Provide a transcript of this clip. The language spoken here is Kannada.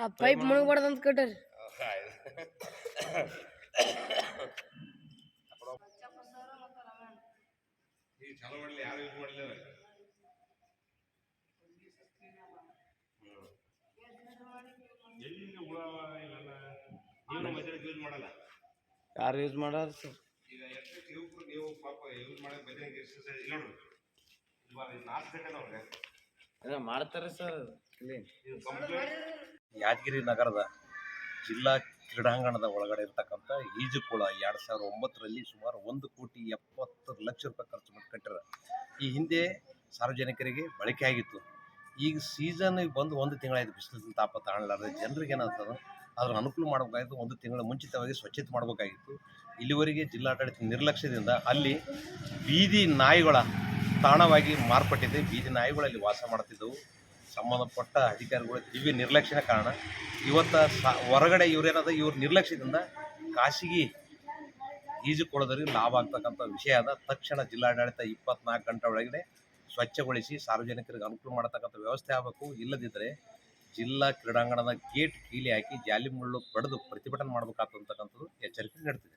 ಆ ಪೈಪ್ ಮುಳುಗಬಾರ್ದಂತ ಕಟ್ಟಾರಿ. ಯಾರು ಯೂಸ್ ಮಾಡಾರ ಸರ್? ಮಾಡ್ತಾರೆ ಸರ್. ಯಾದಗಿರಿ ನಗರದ ಜಿಲ್ಲಾ ಕ್ರೀಡಾಂಗಣದ ಒಳಗಡೆ ಇರ್ತಕ್ಕಂಥ ಈಜುಕೊಳ 2009ರಲ್ಲಿ ಸುಮಾರು 1,70,00,000 ರೂಪಾಯಿ ಖರ್ಚು ಮಾಡಿ ಕಟ್ಟಿರ. ಈ ಹಿಂದೆ ಸಾರ್ವಜನಿಕರಿಗೆ ಬಳಕೆ ಆಗಿತ್ತು. ಈಗ ಸೀಸನ್ ಬಂದು 1 ತಿಂಗಳಾಯಿತು. ಬಿಸಿಲಿನ ತಾಪ ತಾಳಲಾರದೆ ಜನರಿಗೆ ಏನಾಗ್ತದೆ ಅದ್ರ ಅನುಕೂಲ ಮಾಡಬೇಕಾಗಿತ್ತು. 1 ತಿಂಗಳ ಮುಂಚಿತವಾಗಿ ಸ್ವಚ್ಛತೆ ಮಾಡಬೇಕಾಗಿತ್ತು. ಇಲ್ಲಿವರೆಗೆ ಜಿಲ್ಲಾಡಳಿತ ನಿರ್ಲಕ್ಷ್ಯದಿಂದ ಅಲ್ಲಿ ಬೀದಿ ನಾಯಿಗಳ ತಾಣವಾಗಿ ಮಾರ್ಪಟ್ಟಿದೆ. ಬೀದಿ ನಾಯಿಗಳಲ್ಲಿ ವಾಸ ಮಾಡ್ತಿದ್ದವು. ಸಂಬಂಧಪಟ್ಟ ಅಧಿಕಾರಿಗಳ ದಿವ್ಯ ನಿರ್ಲಕ್ಷ್ಯದ ಕಾರಣ ಇವತ್ತು ಹೊರಗಡೆ ಇವ್ರ ನಿರ್ಲಕ್ಷ್ಯದಿಂದ ಖಾಸಗಿ ಈಜುಕೊಳದವರಿಗೆ ಲಾಭ ಆಗ್ತಕ್ಕಂಥ ವಿಷಯ ಆದ. ತಕ್ಷಣ ಜಿಲ್ಲಾಡಳಿತ 24 ಗಂಟೆ ಒಳಗಡೆ ಸ್ವಚ್ಛಗೊಳಿಸಿ ಸಾರ್ವಜನಿಕರಿಗೆ ಅನುಕೂಲ ಮಾಡತಕ್ಕಂಥ ವ್ಯವಸ್ಥೆ ಆಗಬೇಕು. ಇಲ್ಲದಿದ್ದರೆ ಜಿಲ್ಲಾ ಕ್ರೀಡಾಂಗಣದ ಗೇಟ್ ಕೀಲಿ ಹಾಕಿ ಜಾಲಿ ಮುಳ್ಳು ಪಡೆದು ಪ್ರತಿಭಟನೆ ಮಾಡಬೇಕಾಗ್ತಕ್ಕಂಥದ್ದು ಎಚ್ಚರಿಕೆ ನೀಡ್ತಿದೆ.